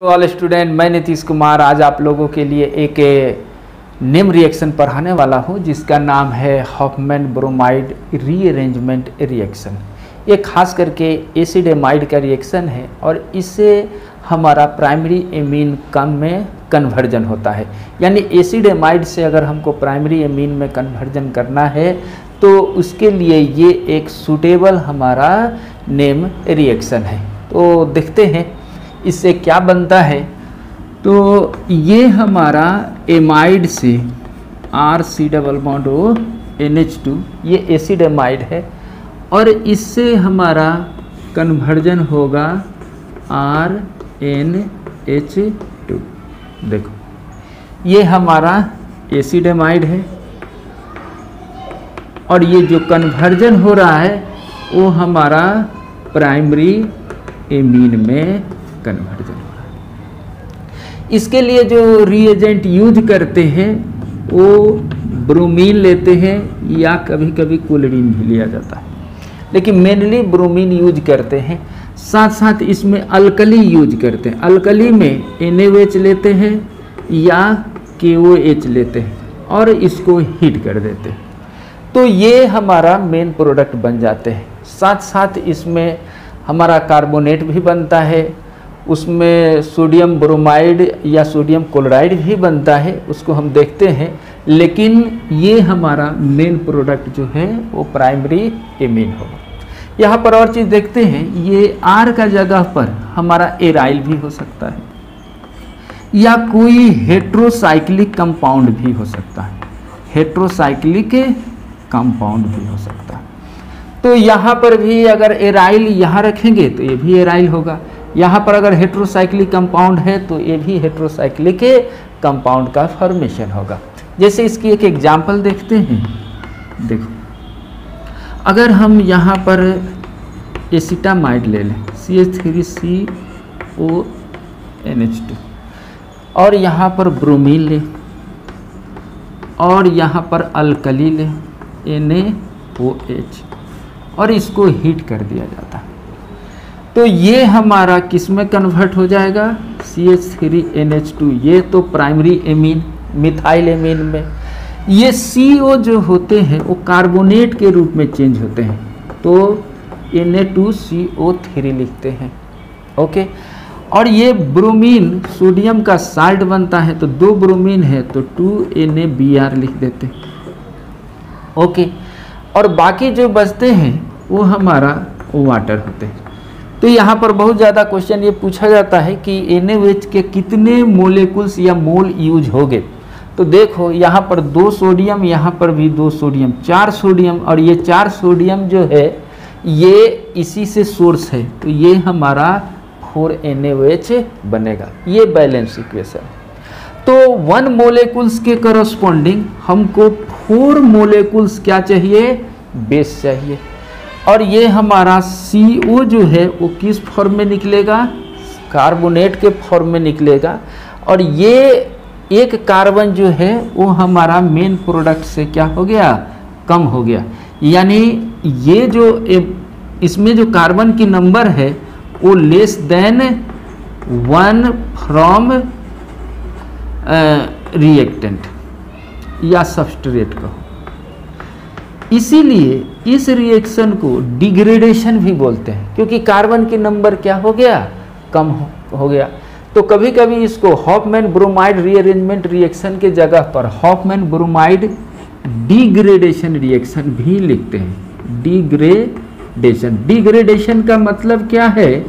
तो all student, मैं नीतीश कुमार आज आप लोगों के लिए एक नेम रिएक्शन पढ़ाने वाला हूं जिसका नाम है हॉफमैन ब्रोमाइड रीअरेंजमेंट रिएक्शन। ये खास करके एसिड एमाइड का रिएक्शन है और इससे हमारा प्राइमरी एमीन कम में कन्वर्जन होता है। यानी एसिड एमाइड से अगर हमको प्राइमरी एमीन में कन्वर्जन करना है तो उसके लिए ये एक सूटेबल हमारा नेम रिएक्शन है। तो देखते हैं इससे क्या बनता है। तो ये हमारा एमाइड से RC double bond O NH2 ये एसिड एमाइड है और इससे हमारा कन्वर्जन होगा RNH2। देखो ये हमारा एसिड एमाइड है और ये जो कन्वर्जन हो रहा है वो हमारा प्राइमरी एमीन में कन्वर्जन हो रहा है। इसके लिए जो रिएजेंट यूज करते हैं वो ब्रोमीन लेते हैं या कभी कभी क्लोरीन भी लिया जाता है, लेकिन मेनली ब्रोमीन यूज करते हैं। साथ साथ इसमें अल्कली यूज करते हैं। अल्कली में NaOH लेते हैं या KOH लेते हैं और इसको हीट कर देते हैं, तो ये हमारा मेन प्रोडक्ट बन जाते हैं। साथ साथ इसमें हमारा कार्बोनेट भी बनता है, उसमें सोडियम ब्रोमाइड या सोडियम क्लोराइड भी बनता है, उसको हम देखते हैं। लेकिन ये हमारा मेन प्रोडक्ट जो है वो प्राइमरी एमीन होगा। यहाँ पर और चीज़ देखते हैं, ये R का जगह पर हमारा एराइल भी हो सकता है या कोई हेट्रोसाइक्लिक कंपाउंड भी हो सकता है। हेट्रोसाइक्लिक कंपाउंड भी हो सकता है। तो यहाँ पर भी अगर एराइल यहाँ रखेंगे तो ये भी एराइल होगा। यहाँ पर अगर हेट्रोसाइक्लिक कंपाउंड है तो ये भी हेट्रोसाइक्लिक कंपाउंड का फॉर्मेशन होगा। जैसे इसकी एक एग्जांपल देखते हैं। देखो अगर हम यहाँ पर एसिटामाइड ले लें CH3CONH2 और यहाँ पर ब्रोमीन ले और यहाँ पर अल्कली ले NaOH और इसको हीट कर दिया जाता है, तो ये हमारा किस में कन्वर्ट हो जाएगा? CH3NH2। ये तो प्राइमरी एमीन मिथाइल एमीन में। ये CO जो होते हैं वो कार्बोनेट के रूप में चेंज होते हैं, तो Na2CO3 लिखते हैं। ओके, और ये ब्रोमीन सोडियम का साल्ट बनता है, तो 2 ब्रोमीन है तो 2NaBr लिख देते हैं। ओके, और बाकी जो बचते हैं वो हमारा वाटर होते हैं। तो यहाँ पर बहुत ज़्यादा क्वेश्चन ये पूछा जाता है कि NaOH के कितने मोलेकुल्स या मोल यूज होंगे। तो देखो यहाँ पर 2 सोडियम, यहाँ पर भी 2 सोडियम, 4 सोडियम, और ये 4 सोडियम जो है ये इसी से सोर्स है, तो ये हमारा 4 NaOH बनेगा। ये बैलेंस इक्वेशन। तो 1 मोलेकुल्स के करस्पॉन्डिंग हमको 4 मोलेकुल्स क्या चाहिए? बेस चाहिए। और ये हमारा CO जो है वो किस फॉर्म में निकलेगा? कार्बोनेट के फॉर्म में निकलेगा। और ये एक कार्बन जो है वो हमारा मेन प्रोडक्ट से क्या हो गया? कम हो गया। यानी ये जो इसमें जो कार्बन की नंबर है वो लेस देन 1 फ्रॉम रिएक्टेंट या सबस्ट्रेट को। इसीलिए इस रिएक्शन को डिग्रेडेशन भी बोलते हैं, क्योंकि कार्बन की नंबर क्या हो गया? कम हो गया। तो कभी कभी इसको हॉफमैन ब्रोमाइड रीअरेंजमेंट रिएक्शन के जगह पर हॉफमैन ब्रोमाइड डिग्रेडेशन रिएक्शन भी लिखते हैं। डिग्रेडेशन का मतलब क्या है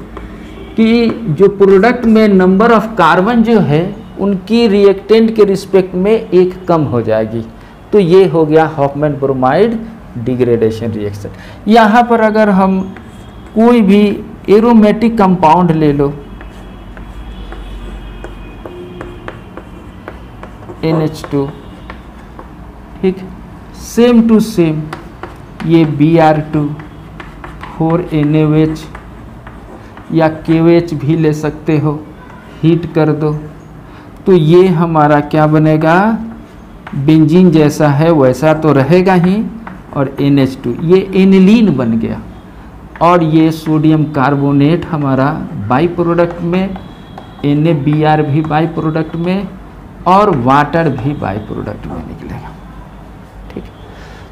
कि जो प्रोडक्ट में नंबर ऑफ कार्बन जो है उनकी रिएक्टेंट के रिस्पेक्ट में एक कम हो जाएगी, तो ये हो गया हॉफमैन ब्रोमाइड डिग्रेडेशन रिएक्शन। यहाँ पर अगर हम कोई भी एरोमेटिक कंपाउंड ले लो, NH2, ठीक, सेम टू सेम ये Br2 4 NaOH या KOH भी ले सकते हो, हीट कर दो तो ये हमारा क्या बनेगा? बेंजीन जैसा है वैसा तो रहेगा ही, और NH2 ये एनिलीन बन गया। और ये सोडियम कार्बोनेट हमारा बाई प्रोडक्ट में NaBr भी बाई प्रोडक्ट में और वाटर भी बाई प्रोडक्ट में निकलेगा। ठीक है,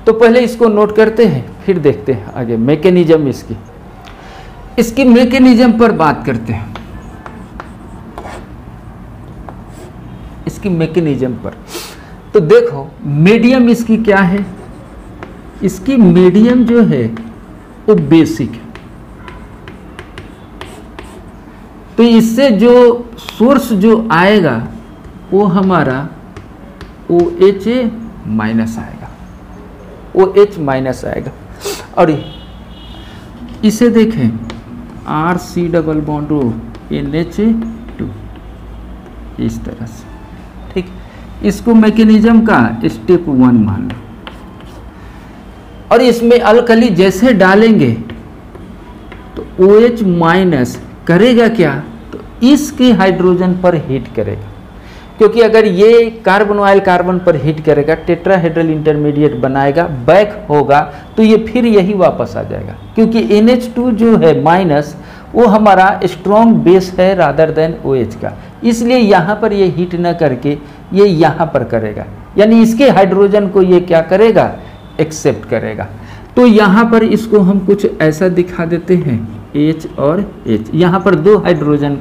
तो पहले इसको नोट करते हैं, फिर देखते हैं आगे मैकेनिज्म इसकी मैकेनिज्म पर बात करते हैं। इसकी मैकेनिज्म पर तो देखो मीडियम इसकी क्या है, इसकी मीडियम जो है वो बेसिक है। तो इससे जो सोर्स जो आएगा वो हमारा OH माइनस आएगा, OH माइनस आएगा। और इसे देखें RC double bond O NH2 इस तरह से। ठीक, इसको मैकेनिज्म का स्टेप 1 मान लो। और इसमें अल्कली जैसे डालेंगे तो OH माइनस करेगा क्या, तो इसके हाइड्रोजन पर हिट करेगा, क्योंकि अगर ये कार्बन ऑयल कार्बन पर हिट करेगा टेट्राहेड्रल इंटरमीडिएट बनाएगा, बैक होगा तो ये फिर यही वापस आ जाएगा, क्योंकि NH2 जो है माइनस वो हमारा स्ट्रॉन्ग बेस है रादर देन OH का, इसलिए यहाँ पर ये हिट न करके ये यहाँ पर करेगा, यानी इसके हाइड्रोजन को ये क्या करेगा, एक्सेप्ट करेगा। तो यहाँ पर इसको हम कुछ ऐसा दिखा देते हैं, H और H, यहाँ पर 2 हाइड्रोजन,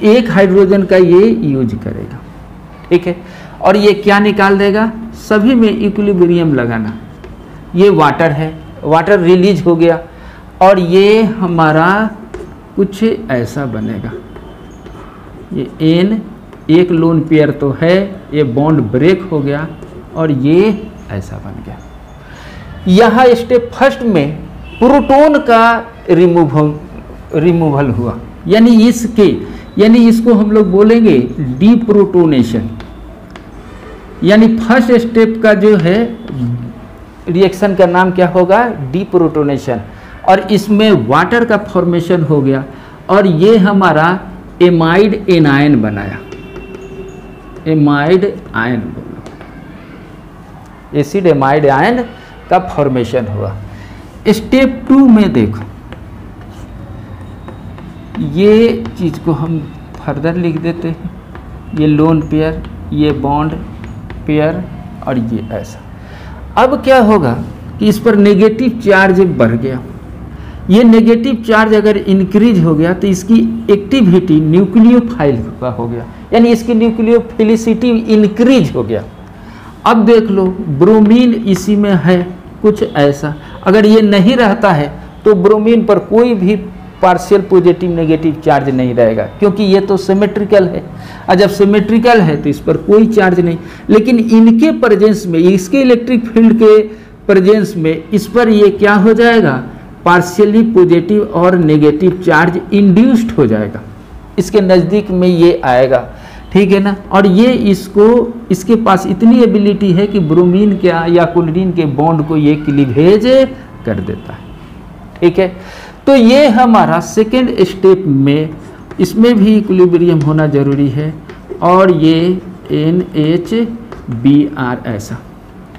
एक हाइड्रोजन का ये यूज करेगा। ठीक है, और ये क्या निकाल देगा, सभी में इक्विलिब्रियम लगाना। ये वाटर है, वाटर रिलीज हो गया और ये हमारा कुछ ऐसा बनेगा, ये N एक लोन पेयर तो है, ये बॉन्ड ब्रेक हो गया और ये ऐसा बन गया। यहाँ स्टेप फर्स्ट में प्रोटॉन का रिमूवल हुआ, यानी इसको हम लोग बोलेंगे डीप्रोटोनेशन, यानी फर्स्ट स्टेप का जो है रिएक्शन का नाम क्या होगा, डीप्रोटोनेशन। और इसमें वाटर का फॉर्मेशन हो गया और ये हमारा एमाइड एनायन बनाया, एमाइड आयन बोलो, एसिड एमाइड आयन का फॉर्मेशन हुआ। स्टेप 2 में देखो ये चीज़ को हम फर्दर लिख देते हैं, ये लोन पेयर, ये बॉन्ड पेयर और ये ऐसा। अब क्या होगा कि इस पर नेगेटिव चार्ज बढ़ गया, ये नेगेटिव चार्ज अगर इंक्रीज हो गया तो इसकी एक्टिविटी न्यूक्लियोफाइल का हो गया, यानी इसकी न्यूक्लियोफिलिसिटी इंक्रीज हो गया। अब देख लो ब्रोमीन इसी में है कुछ ऐसा, अगर ये नहीं रहता है तो ब्रोमीन पर कोई भी पार्शियल पॉजिटिव नेगेटिव चार्ज नहीं रहेगा, क्योंकि ये तो सिमेट्रिकल है, और जब सिमेट्रिकल है तो इस पर कोई चार्ज नहीं। लेकिन इनके प्रेजेंस में, इसके इलेक्ट्रिक फील्ड के प्रेजेंस में इस पर ये क्या हो जाएगा, पार्शियली पॉजिटिव और नेगेटिव चार्ज इंड्यूस्ड हो जाएगा, इसके नज़दीक में ये आएगा। ठीक है ना, और ये इसके पास इतनी एबिलिटी है कि ब्रोमीन के या क्लोरीन के बॉन्ड को ये क्लीवेज कर देता है। ठीक है, तो ये हमारा सेकेंड स्टेप में, इसमें भी इक्विलिब्रियम होना जरूरी है और ये NHBr ऐसा।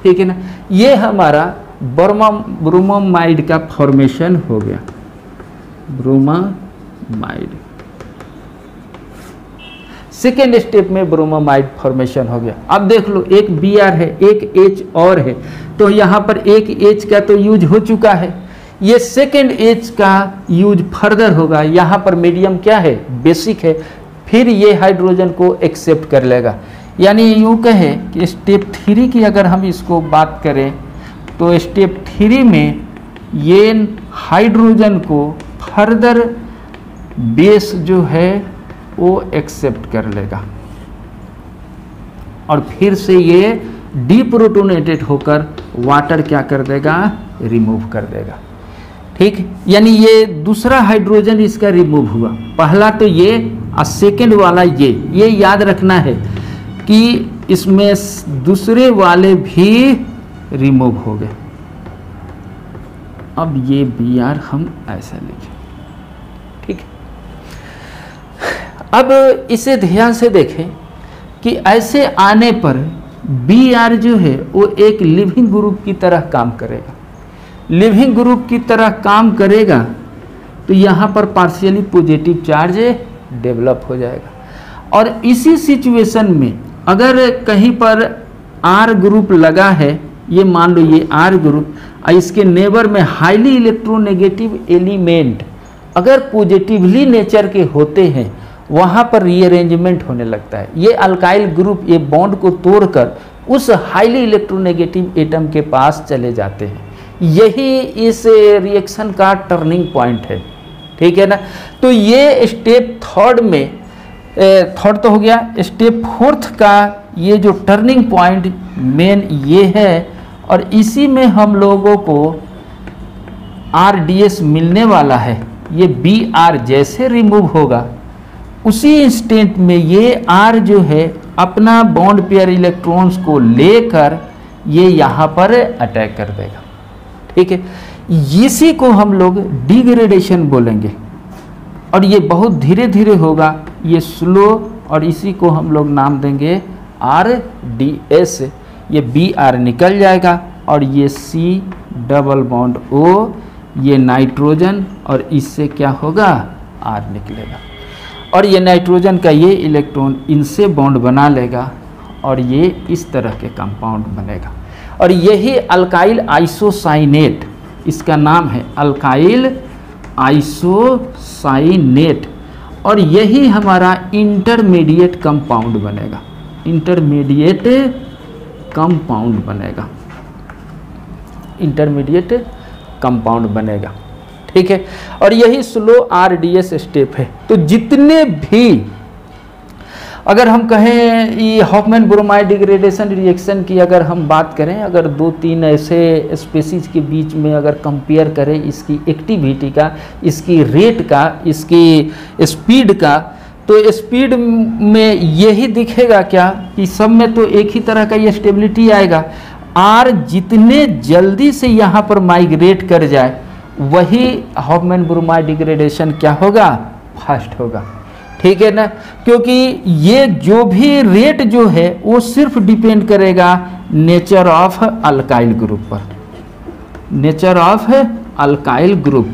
ठीक है ना, ये हमारा ब्रोमोमाइड का फॉर्मेशन हो गया, ब्रोमोमाइड। सेकेंड स्टेप में ब्रोमोमाइड फॉर्मेशन हो गया। अब देख लो एक Br है, एक H और है, तो यहाँ पर एक H का तो यूज हो चुका है, ये सेकेंड H का यूज फर्दर होगा। यहाँ पर मीडियम क्या है, बेसिक है, फिर ये हाइड्रोजन को एक्सेप्ट कर लेगा। यानी यूँ कहें कि स्टेप 3 की अगर हम इसको बात करें तो स्टेप 3 में ये हाइड्रोजन को फर्दर बेस जो है वो एक्सेप्ट कर लेगा और फिर से ये डीप्रोटोनेटेड होकर वाटर क्या कर देगा, रिमूव कर देगा। ठीक, यानी ये दूसरा हाइड्रोजन इसका रिमूव हुआ, पहला तो ये और सेकेंड वाला ये याद रखना है कि इसमें दूसरे वाले भी रिमूव हो गए। अब ये Br हम ऐसा लिखें। ठीक, अब इसे ध्यान से देखें कि ऐसे आने पर Br जो है वो एक लिविंग ग्रुप की तरह काम करेगा। लिविंग ग्रुप की तरह काम करेगा तो यहाँ पर पार्शियली पॉजिटिव चार्ज डेवलप हो जाएगा। और इसी सिचुएशन में अगर कहीं पर R ग्रुप लगा है, ये मान लो ये R ग्रुप, इसके नेबर में हाईली इलेक्ट्रोनेगेटिव एलिमेंट अगर पॉजिटिवली नेचर के होते हैं, वहाँ पर रीअरेंजमेंट होने लगता है। ये अल्काइल ग्रुप ये बॉन्ड को तोड़कर उस हाईली इलेक्ट्रोनेगेटिव एटम के पास चले जाते हैं। यही इस रिएक्शन का टर्निंग पॉइंट है, ठीक है ना। तो ये स्टेप थर्ड तो हो गया। स्टेप फोर्थ का ये जो टर्निंग पॉइंट मेन ये है, और इसी में हम लोगों को RDS मिलने वाला है। ये Br जैसे रिमूव होगा उसी इंस्टेंट में ये R जो है अपना बॉन्ड पेयर इलेक्ट्रॉन्स को लेकर ये यहाँ पर अटैक कर देगा, ठीक है। इसी को हम लोग डिग्रेडेशन बोलेंगे, और ये बहुत धीरे धीरे होगा, ये स्लो, और इसी को हम लोग नाम देंगे RDS। ये Br निकल जाएगा और ये C डबल बॉन्ड O, ये नाइट्रोजन, और इससे क्या होगा R निकलेगा, और ये नाइट्रोजन का ये इलेक्ट्रॉन इनसे बॉन्ड बना लेगा और ये इस तरह के कंपाउंड बनेगा। और यही अल्काइल आइसोसाइनेट, इसका नाम है अल्काइल आइसोसाइनेट, और यही हमारा इंटरमीडिएट कंपाउंड बनेगा। इंटरमीडिएट कंपाउंड बनेगा, इंटरमीडिएट कंपाउंड बनेगा, ठीक है। और यही स्लो RDS स्टेप है। तो जितने भी अगर हम कहें ये हॉफमैन ब्रोमाइड डिग्रेडेशन रिएक्शन की अगर हम बात करें, अगर 2-3 ऐसे स्पीसीज के बीच में अगर कंपेयर करें इसकी एक्टिविटी का, इसकी रेट का, इसकी स्पीड का, तो स्पीड में यही दिखेगा क्या कि सब में तो एक ही तरह का ये स्टेबिलिटी आएगा। R जितने जल्दी से यहाँ पर माइग्रेट कर जाए वही हॉफमैन ब्रोमाइड डिग्रेडेशन क्या होगा, फास्ट होगा, ठीक है ना। क्योंकि ये जो भी रेट जो है वो सिर्फ डिपेंड करेगा नेचर ऑफ अल्काइल ग्रुप पर, नेचर ऑफ अल्काइल ग्रुप।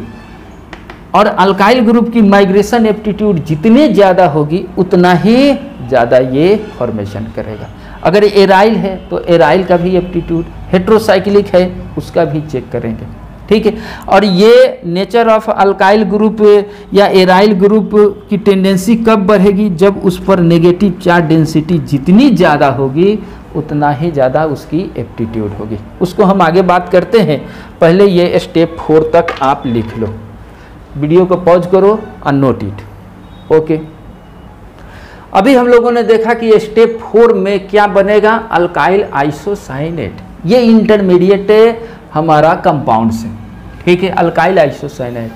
और अल्काइल ग्रुप की माइग्रेशन एप्टीट्यूड जितने ज़्यादा होगी उतना ही ज़्यादा ये फॉर्मेशन करेगा। अगर एराइल है तो एराइल का भी एप्टीट्यूड, हेट्रोसाइक्लिक है उसका भी चेक करेंगे, ठीक है। और ये नेचर ऑफ अल्काइल ग्रुप या एराइल ग्रुप की टेंडेंसी कब बढ़ेगी, जब उस पर नेगेटिव चार्ज डेंसिटी जितनी ज़्यादा होगी उतना ही ज़्यादा उसकी एप्टीट्यूड होगी। उसको हम आगे बात करते हैं, पहले ये स्टेप 4 तक आप लिख लो। वीडियो को पॉज करो और नोट इट, ओके। अभी हम लोगों ने देखा कि ये स्टेप 4 में क्या बनेगा, अल्काइल आइसोसाइनेट। ये इंटरमीडिएट हमारा कंपाउंड से, ठीक है, अल्काइल आइसोसाइनेट।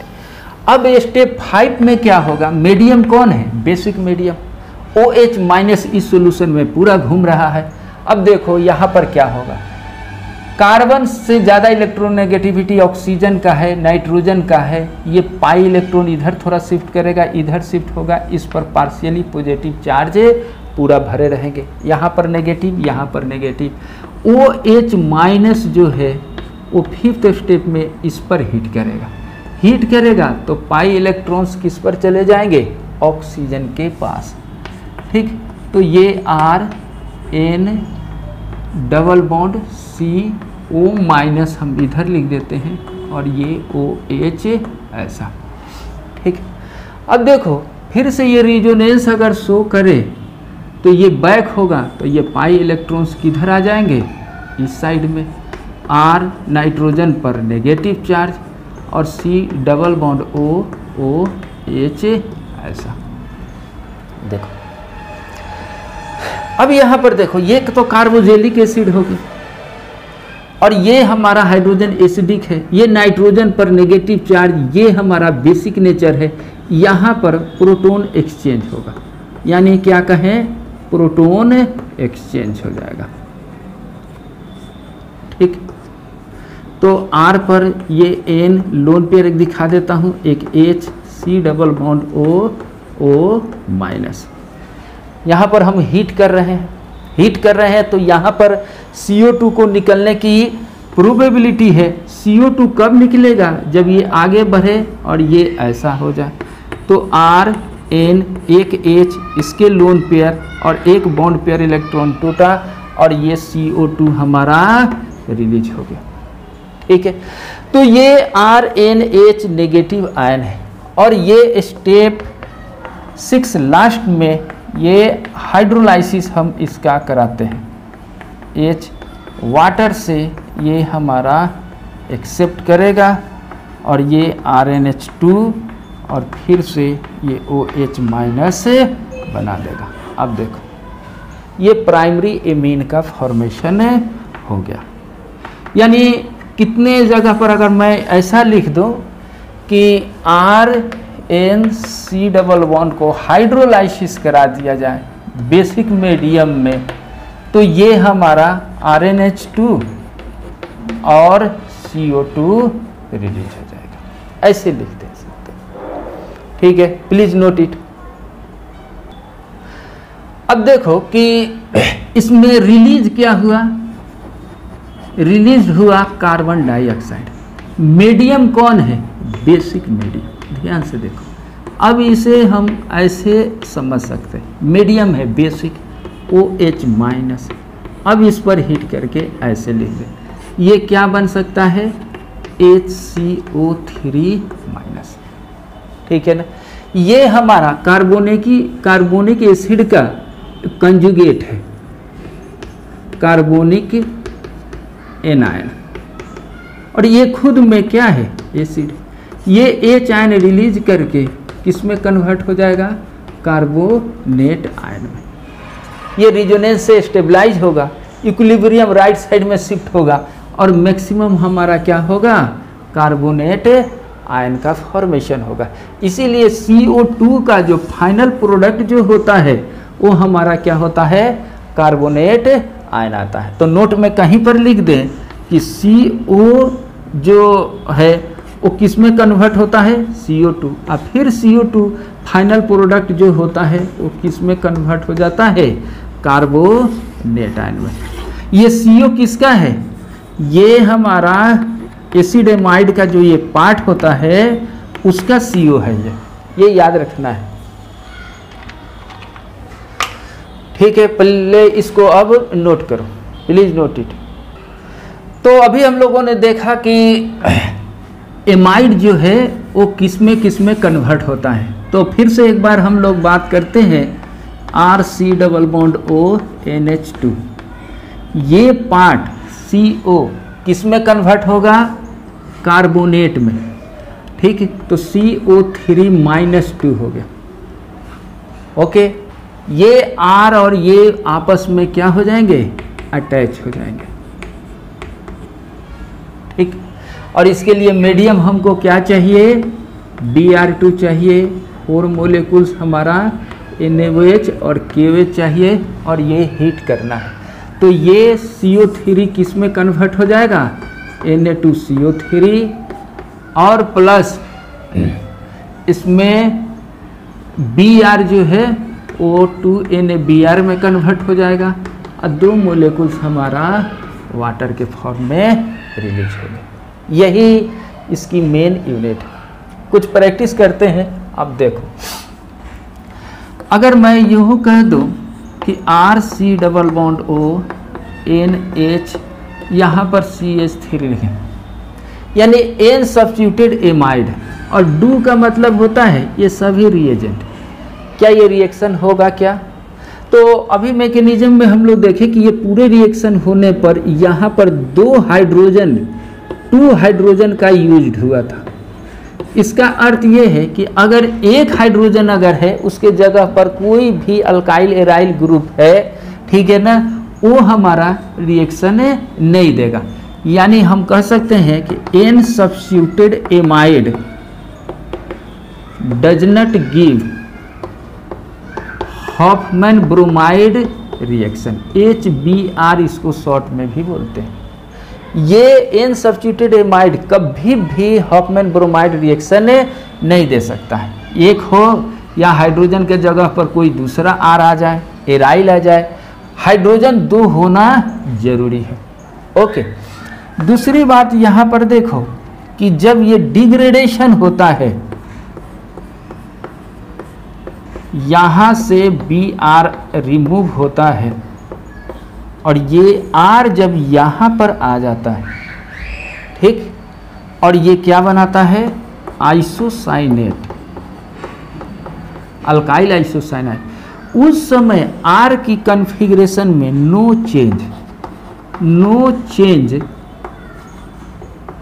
अब स्टेप 5 में क्या होगा, मीडियम कौन है, बेसिक मीडियम OH माइनस इस सॉल्यूशन में पूरा घूम रहा है। अब देखो यहाँ पर क्या होगा, कार्बन से ज़्यादा इलेक्ट्रोनेगेटिविटी ऑक्सीजन का है, नाइट्रोजन का है। ये पाई इलेक्ट्रॉन इधर थोड़ा शिफ्ट करेगा, इधर शिफ्ट होगा, इस पर पार्शियली पॉजिटिव चार्ज पूरा भरे रहेंगे, यहाँ पर नेगेटिव, यहाँ पर नेगेटिव। OH माइनस जो है वो 5th स्टेप में इस पर हीट करेगा तो पाई इलेक्ट्रॉन्स किस पर चले जाएंगे, ऑक्सीजन के पास, ठीक। तो ये RN double bond CO minus हम इधर लिख देते हैं, और ये OH ऐसा, ठीक। अब देखो फिर से ये रिजोनेंस अगर शो करे तो ये बैक होगा, तो ये पाई इलेक्ट्रॉन्स किधर आ जाएंगे, इस साइड में। R नाइट्रोजन पर नेगेटिव चार्ज और C डबल बॉन्ड OH ऐसा। देखो अब यहाँ पर देखो, ये तो कार्बोजेलिक एसिड होगी और ये हमारा हाइड्रोजन एसिडिक है, ये नाइट्रोजन पर नेगेटिव चार्ज, ये हमारा बेसिक नेचर है। यहाँ पर प्रोटॉन एक्सचेंज होगा, यानी क्या कहें, प्रोटॉन एक्सचेंज हो जाएगा, ठीक। तो R पर ये N लोन पेयर एक दिखा देता हूँ, एक H, C double bond O minus. यहाँ पर हम हीट कर रहे हैं तो यहाँ पर CO2 को निकलने की प्रोबेबिलिटी है। CO2 कब निकलेगा, जब ये आगे बढ़े और ये ऐसा हो जाए। तो R N, एक H, इसके लोन पेयर और एक बॉन्ड पेयर इलेक्ट्रॉन टूटा और ये CO2 हमारा रिलीज हो गया। ठीक है, तो ये RNH नेगेटिव आयन है और ये स्टेप 6 लास्ट में ये हाइड्रोलाइसिस हम इसका कराते हैं। H वाटर से ये हमारा एक्सेप्ट करेगा और ये RNH2 और फिर से ये OH माइनस बना देगा। अब देखो ये प्राइमरी एमीन का फॉर्मेशन हो गया। यानी कितने जगह पर अगर मैं ऐसा लिख दूं कि RNC डबल बॉन्ड को हाइड्रोलाइसिस करा दिया जाए बेसिक मीडियम में, तो ये हमारा RNH2 और CO2 रिलीज हो जाएगा। ऐसे लिख दे सकते हैं। ठीक है, प्लीज नोट इट। अब देखो कि इसमें रिलीज क्या हुआ, रिलीज हुआ कार्बन डाइऑक्साइड। मीडियम कौन है, बेसिक मीडियम। ध्यान से देखो, अब इसे हम ऐसे समझ सकते हैं, मीडियम है बेसिक OH माइनस। अब इस पर हिट करके ऐसे लिख दें, ये क्या बन सकता है HCO3 माइनस। ठीक है ना, ये हमारा कार्बोनिक एसिड का कंजुगेट है, कार्बोनिक एनायन, और ये खुद में क्या है एसिड। ये H आयन रिलीज करके किस में कन्वर्ट हो जाएगा, कार्बोनेट आयन में। ये रिजोनेंस से स्टेबलाइज होगा, इक्विलिब्रियम राइट साइड में शिफ्ट होगा और मैक्सिमम हमारा क्या होगा, कार्बोनेट आयन का फॉर्मेशन होगा। इसीलिए CO2 का जो फाइनल प्रोडक्ट जो होता है वो हमारा क्या होता है, कार्बोनेट आयन आता है। तो नोट में कहीं पर लिख दें कि CO जो है वो किस में कन्वर्ट होता है, CO2, और फिर CO2 फाइनल प्रोडक्ट जो होता है वो किस में कन्वर्ट हो जाता है, कार्बोनेट आयन में। ये CO किसका है, ये हमारा एसिड एमाइड का जो ये पार्ट होता है उसका CO है, ये याद रखना है। ठीक है, पहले इसको अब नोट करो, प्लीज नोट इट। तो अभी हम लोगों ने देखा कि एमाइड जो है वो किस में कन्वर्ट होता है। तो फिर से एक बार हम लोग बात करते हैं RC डबल बॉन्ड ONH2, ये पार्ट CO किस में कन्वर्ट होगा, कार्बोनेट में। ठीक है, तो CO3 माइनस 2 हो गया। ओके, ये R और ये आपस में क्या हो जाएंगे, अटैच हो जाएंगे। ठीक, और इसके लिए मीडियम हमको क्या चाहिए, Br2 चाहिए, 4 मोलिकुल्स हमारा NaOH और KOH चाहिए और ये हीट करना है। तो ये CO3 किस में कन्वर्ट हो जाएगा, Na2CO3, और प्लस इसमें Br जो है O2NaBr में कन्वर्ट हो जाएगा और 2 मोलिकुल्स हमारा वाटर के फॉर्म में रिलीज हो गए। यही इसकी मेन यूनिट है। कुछ प्रैक्टिस करते हैं। अब देखो, अगर मैं यूँ कह दूँ कि RC डबल बॉन्ड ONH, यहाँ पर CH3 लिखें, यानी N सब्स्टिट्यूटेड एमाइड, और डू का मतलब होता है ये सभी रिएजेंट। क्या ये रिएक्शन होगा क्या? तो अभी मैकेनिज्म में हम लोग देखें कि ये पूरे रिएक्शन होने पर यहाँ पर 2 हाइड्रोजन का यूज हुआ था। इसका अर्थ ये है कि अगर एक हाइड्रोजन अगर है उसके जगह पर कोई भी अल्काइल एराइल ग्रुप है, ठीक है ना, वो हमारा रिएक्शन नहीं देगा। यानी हम कह सकते हैं कि N substituted amide does not give Hoffmann bromide reaction, HBr इसको शॉर्ट में भी बोलते हैं। ये N सब्स्टिट्यूटेड एमाइड कभी भी हॉफमैन ब्रोमाइड रिएक्शन नहीं दे सकता है। एक हो या हाइड्रोजन के जगह पर कोई दूसरा R आ जाए, एराइल आ जाए, हाइड्रोजन 2 होना जरूरी है। ओके, दूसरी बात यहाँ पर देखो कि जब ये डिग्रेडेशन होता है यहाँ से Br रिमूव होता है और ये R जब यहाँ पर आ जाता है, ठीक, और ये क्या बनाता है, आइसोसाइनेट, अल्काइल आइसोसाइनेट। उस समय R की कॉन्फ़िगरेशन में no change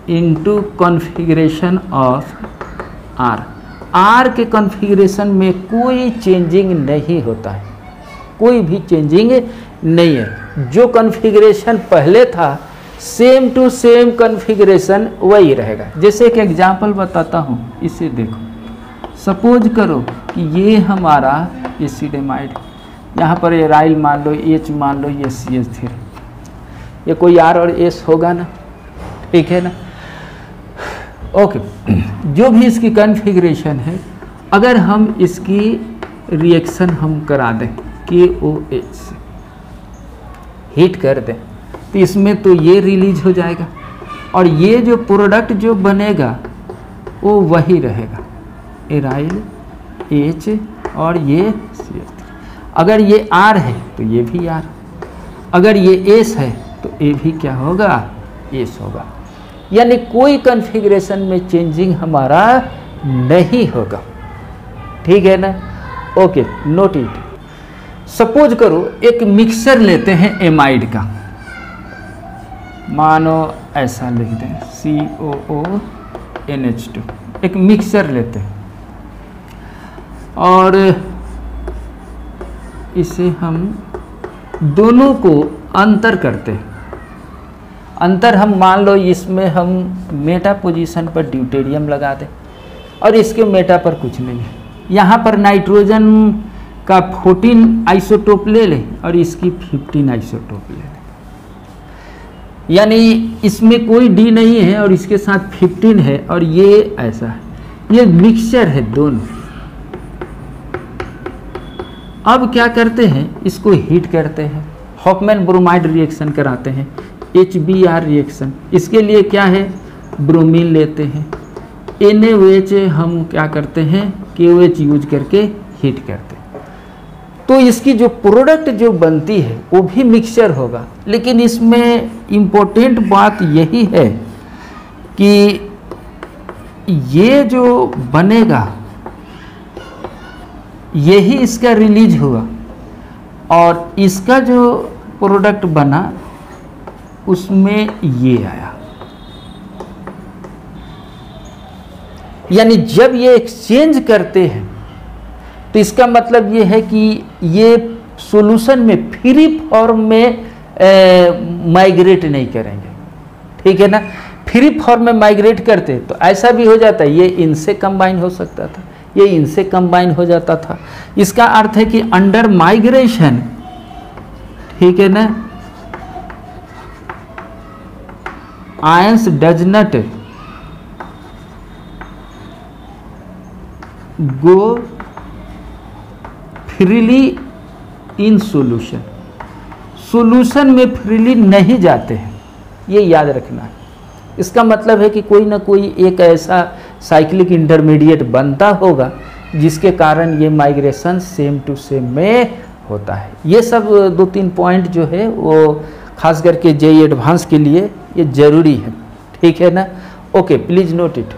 into configuration of R के कॉन्फ़िगरेशन में कोई चेंजिंग नहीं होता है, कोई भी चेंजिंग नहीं है। जो कॉन्फ़िगरेशन पहले था सेम टू सेम कॉन्फ़िगरेशन वही रहेगा। जैसे एक एग्जांपल बताता हूँ, इसे देखो। सपोज करो कि ये हमारा एसिडेमाइड, यहाँ पर एराइल मान लो, H मान लो, ये CH3, ये कोई R और S होगा ना, ठीक है ना। ओके, जो भी इसकी कॉन्फ़िगरेशन है, अगर हम इसकी रिएक्शन हम करा दें KOH से, हीट कर दें, तो इसमें तो ये रिलीज हो जाएगा और ये जो प्रोडक्ट जो बनेगा वो वही रहेगा, एराइल H और ये CH3। अगर ये R है तो ये भी R, अगर ये S है तो ये भी क्या होगा, S होगा। यानी कोई कॉन्फ़िगरेशन में चेंजिंग हमारा नहीं होगा, ठीक है ना। Okay, note it. सपोज करो एक मिक्सर लेते हैं एमाइड का, मानो ऐसा लिख दें COONH2, एक मिक्सर लेते हैं और इसे हम दोनों को अंतर करते हैं। अंतर हम मान लो इसमें हम मेटा पोजीशन पर ड्यूटेरियम लगा दें और इसके मेटा पर कुछ नहीं है। यहाँ पर नाइट्रोजन का 14 आइसोटोप ले लें और इसकी 15 आइसोटोप ले लें, यानी इसमें कोई D नहीं है और इसके साथ 15 है और ये ऐसा है, ये मिक्सचर है दोनों। अब क्या करते हैं, इसको हीट करते हैं, हॉफमैन ब्रोमाइड रिएक्शन कराते हैं, HBr रिएक्शन। इसके लिए क्या है, ब्रोमीन लेते हैं, NaOH हम क्या करते हैं, KOH यूज करके हीट करते हैं। तो इसकी जो प्रोडक्ट जो बनती है वो भी मिक्सचर होगा, लेकिन इसमें इम्पोर्टेंट बात यही है कि ये जो बनेगा यही इसका रिलीज हुआ और इसका जो प्रोडक्ट बना उसमें ये आया। यानी जब ये एक्सचेंज करते हैं तो इसका मतलब ये है कि ये सॉल्यूशन में फ्री फॉर्म में माइग्रेट नहीं करेंगे, ठीक है ना। फ्री फॉर्म में माइग्रेट करते तो ऐसा भी हो जाता है, ये इनसे कंबाइन हो सकता था, ये इनसे कंबाइन हो जाता था। इसका अर्थ है कि अंडर माइग्रेशन, ठीक है ना, ions does not go freely in solution, solution में फ्रीली नहीं जाते हैं, ये याद रखना है। इसका मतलब है कि कोई ना कोई एक ऐसा साइक्लिक इंटरमीडिएट बनता होगा जिसके कारण ये माइग्रेशन सेम टू सेम में होता है। ये सब 2-3 पॉइंट जो है वो खास करके JEE एडवांस के लिए ये जरूरी है, ठीक है ना। Okay, please note it.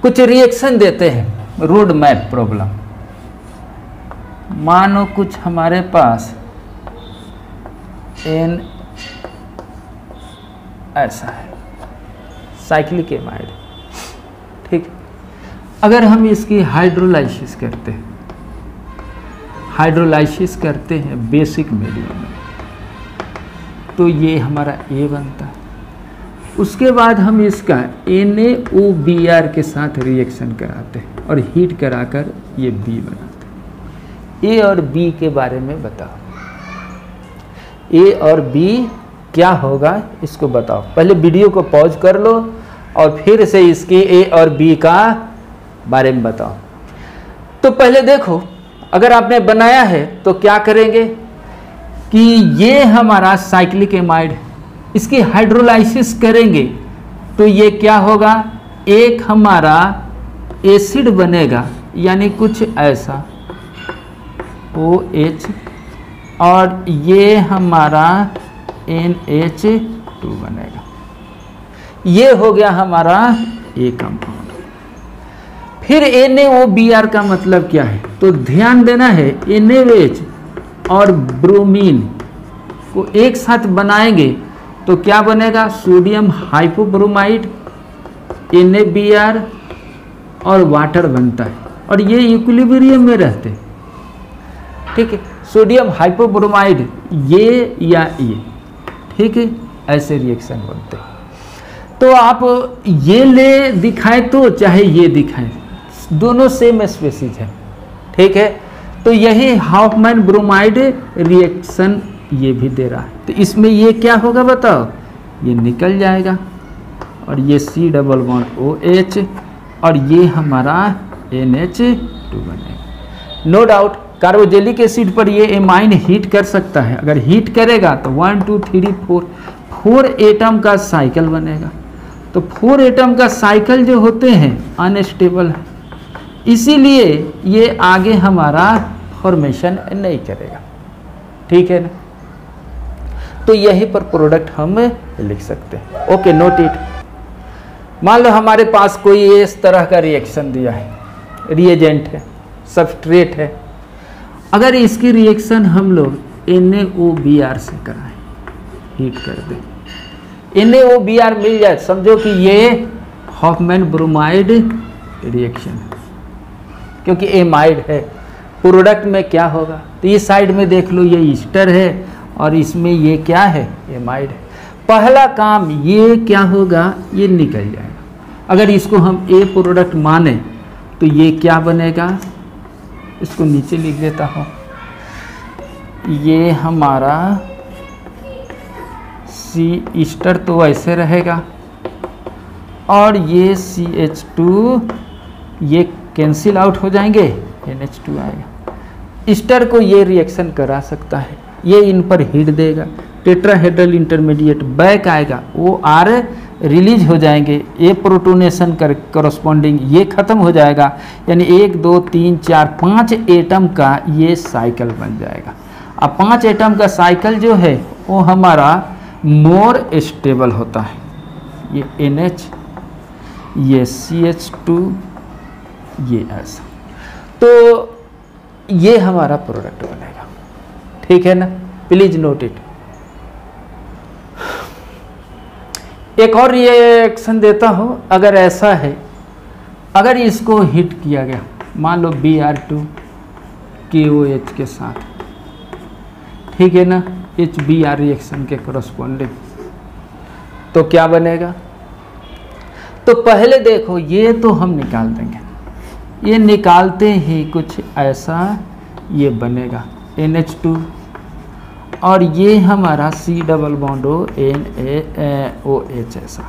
कुछ रिएक्शन देते हैं, रोड मैप प्रॉब्लम। मानो कुछ हमारे पास N ऐसा है, साइक्लिक एमाइड, ठीक। अगर हम इसकी हाइड्रोलाइसिस करते हैं, बेसिक मीडियम में, तो ये हमारा A बनता है। उसके बाद हम इसका NaOBr के साथ रिएक्शन कराते हैं और हीट कराकर ये B बनाते हैं। A और B के बारे में बताओ, A और B क्या होगा इसको बताओ। पहले वीडियो को पॉज कर लो और फिर से इसकी A और B का बारे में बताओ। तो पहले देखो, अगर आपने बनाया है तो क्या करेंगे कि ये हमारा साइक्लिक एमाइड, इसकी हाइड्रोलाइसिस करेंगे तो ये क्या होगा, एक हमारा एसिड बनेगा, यानी कुछ ऐसा OH, और ये हमारा NH2 बनेगा। ये हो गया हमारा A कंपाउंड। फिर NaOBr का मतलब क्या है, तो ध्यान देना है, NaOH और ब्रोमीन को एक साथ बनाएंगे तो क्या बनेगा, सोडियम हाइपोब्रोमाइड, NaBr और वाटर बनता है, और ये इक्विलिब्रियम में रहते हैं। ठीक है, सोडियम हाइपोब्रोमाइड ये या ये, ठीक है, ऐसे रिएक्शन बनते हैं। तो आप ये ले दिखाए तो चाहे ये दिखाएं, दोनों सेम स्पेसीज है। ठीक है, तो यही हॉफमैन ब्रोमाइड रिएक्शन ये भी दे रहा है। तो इसमें ये क्या होगा बताओ, ये निकल जाएगा और ये C डबल बॉन्ड OH और ये हमारा NH2 बनेगा। नो डाउट कार्बोजेलिक एसिड पर ये एमाइन हीट कर सकता है। अगर हीट करेगा तो 1 2 3 4 एटम का साइकिल बनेगा। तो 4 एटम का साइकिल जो होते हैं अनस्टेबल है, इसीलिए ये आगे हमारा फॉर्मेशन नहीं करेगा। ठीक है ना, तो यही पर प्रोडक्ट हम लिख सकते हैं। Okay, note it. मान लो हमारे पास कोई इस तरह का रिएक्शन दिया है, रिएजेंट है, सबस्ट्रेट है। अगर इसकी रिएक्शन हम लोग NaOBr से कराएं, हीट कर दें, NaOBr मिल जाए, समझो कि ये हॉफमैन ब्रोमाइड रिएक्शन है, क्योंकि एमाइड है। प्रोडक्ट में क्या होगा, तो ये साइड में देख लो, ये ईस्टर है और इसमें ये क्या है, एमाइड है। पहला काम ये क्या होगा, ये निकल जाएगा। अगर इसको हम ए प्रोडक्ट माने तो ये क्या बनेगा, इसको नीचे लिख देता हूँ, ये हमारा C ईस्टर तो ऐसे रहेगा और ये CH2 ये कैंसिल आउट हो जाएंगे, NH2 आएगा। ईस्टर को ये रिएक्शन करा सकता है, ये इन पर हीट देगा, टेट्राहेड्रल इंटरमीडिएट बैक आएगा, OR रिलीज हो जाएंगे, ए प्रोटोनेशन कर करस्पॉन्डिंग ये खत्म हो जाएगा, यानी 1 2 3 4 5 एटम का ये साइकिल बन जाएगा। अब 5 एटम का साइकिल जो है वो हमारा मोर स्टेबल होता है। ये NH, ये CH2, ये ऐसा, तो ये हमारा प्रोडक्ट बनेगा। ठीक है ना, प्लीज नोट इट। एक और रिएक्शन देता हूं, अगर ऐसा है, अगर इसको हिट किया गया, मान लो Br2 KOH के साथ, ठीक है ना, HBr रिएक्शन के करस्पॉन्डिंग, तो क्या बनेगा। तो पहले देखो, ये तो हम निकाल देंगे, ये निकालते ही कुछ ऐसा ये बनेगा NH2 और ये हमारा C डबल बॉन्ड NaOH ऐसा।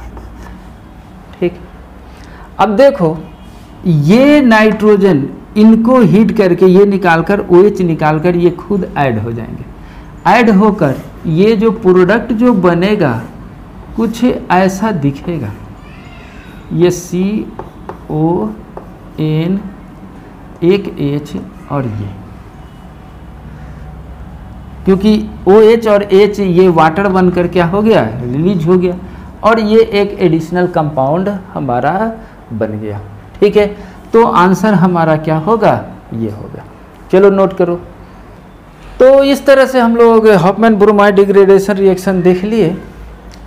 ठीक, अब देखो ये नाइट्रोजन, इनको हीट करके ये निकालकर OH निकालकर ये खुद ऐड हो जाएंगे। ऐड होकर ये जो प्रोडक्ट जो बनेगा कुछ ऐसा दिखेगा, ये CON एक H और ये, क्योंकि OH और H ये वाटर बनकर क्या हो गया, रिलीज हो गया, और ये एक एडिशनल कंपाउंड हमारा बन गया। ठीक है, तो आंसर हमारा क्या होगा, ये होगा। चलो नोट करो। तो इस तरह से हम लोग हॉफमैन ब्रोमाइड डिग्रेडेशन रिएक्शन देख लिए,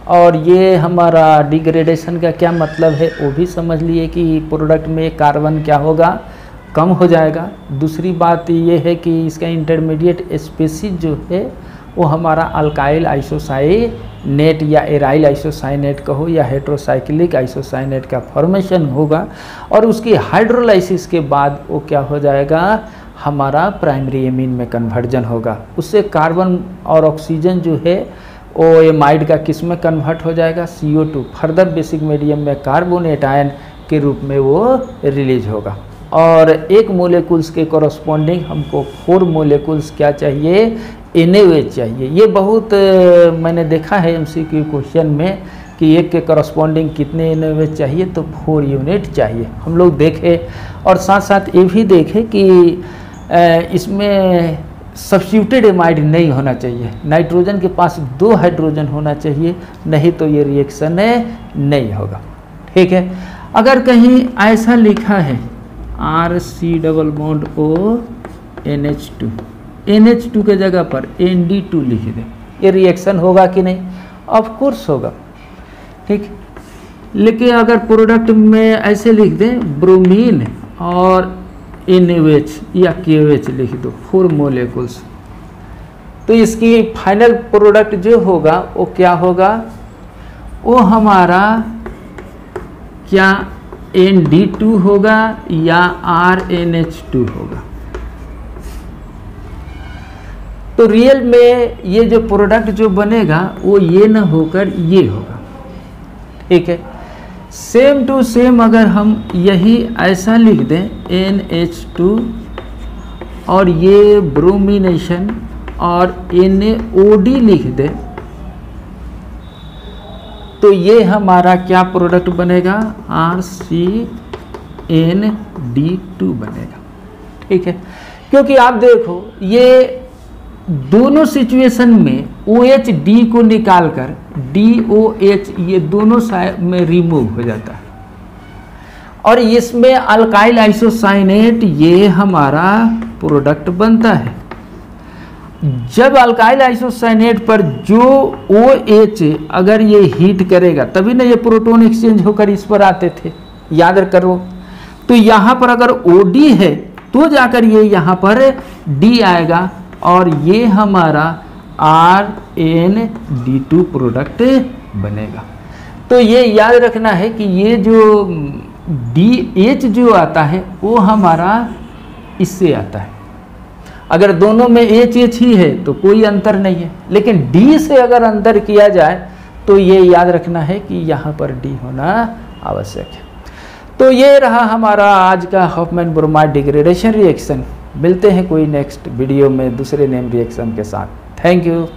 और ये हमारा डिग्रेडेशन का क्या मतलब है वो भी समझ लिए कि प्रोडक्ट में कार्बन क्या होगा, कम हो जाएगा। दूसरी बात ये है कि इसका इंटरमीडिएट स्पीसीज जो है वो हमारा अल्काइल आइसोसाइनेट या एराइल आइसोसाइनेट कहो या हेट्रोसाइक्लिक आइसोसाइनेट का फॉर्मेशन होगा, और उसकी हाइड्रोलाइसिस के बाद वो क्या हो जाएगा, हमारा प्राइमरी एमीन में कन्वर्जन होगा। उससे कार्बन और ऑक्सीजन जो है वो एमाइड का किस में कन्वर्ट हो जाएगा, CO2, फर्दर बेसिक मीडियम में कार्बोनेट आयन के रूप में वो रिलीज होगा। और एक मोलेकुल्स के कॉरस्पॉन्डिंग हमको 4 मोलेकुल्स क्या चाहिए, NaOH चाहिए। ये बहुत मैंने देखा है MCQ क्वेश्चन में कि एक के करस्पॉन्डिंग कितने NaOH चाहिए, तो 4 यूनिट चाहिए हम लोग देखे। और साथ साथ ये भी देखे कि इसमें सब्स्टिट्यूटेड एमाइड नहीं होना चाहिए, नाइट्रोजन के पास 2 हाइड्रोजन होना चाहिए, नहीं तो ये रिएक्शन नहीं होगा। ठीक है, अगर कहीं ऐसा लिखा है RC double bond O NH2, NH2 के जगह पर ND2 लिख दे, ये रिएक्शन होगा कि नहीं? ऑफ कोर्स होगा। ठीक, लेकिन अगर प्रोडक्ट में ऐसे लिख दें ब्रोमीन और NaOH या KOH लिख दो, 4 मोलेकुल्स, तो इसकी फाइनल प्रोडक्ट जो होगा वो क्या होगा? वो हमारा क्या ND2 होगा या RNH2 होगा? तो रियल में ये जो प्रोडक्ट जो बनेगा वो ये न होकर ये होगा। ठीक है, सेम टू सेम अगर हम यही ऐसा लिख दें NH2 और ये ब्रोमिनेशन और NaOD लिख दें, तो ये हमारा क्या प्रोडक्ट बनेगा? RCND2 बनेगा। ठीक है, क्योंकि आप देखो ये दोनों सिचुएशन में OH-D को निकालकर DOH ये दोनों साइड में रिमूव हो जाता है, और इसमें अल्काइल आइसोसाइनेट ये हमारा प्रोडक्ट बनता है। जब अल्काइल आइसोसाइनेट पर जो OH अगर ये हीट करेगा तभी ना ये प्रोटॉन एक्सचेंज होकर इस पर आते थे, याद करो। तो यहाँ पर अगर OD है तो जाकर ये यहाँ पर D आएगा और ये हमारा RND2 प्रोडक्ट बनेगा। तो ये याद रखना है कि ये जो DH जो आता है वो हमारा इससे आता है। अगर दोनों में HH ही है तो कोई अंतर नहीं है, लेकिन D से अगर अंतर किया जाए तो ये याद रखना है कि यहाँ पर D होना आवश्यक है। तो ये रहा हमारा आज का हॉफमैन ब्रोमाइड डिग्रेडेशन रिएक्शन। मिलते हैं कोई नेक्स्ट वीडियो में दूसरे नेम रिएक्शन के साथ। Thank you.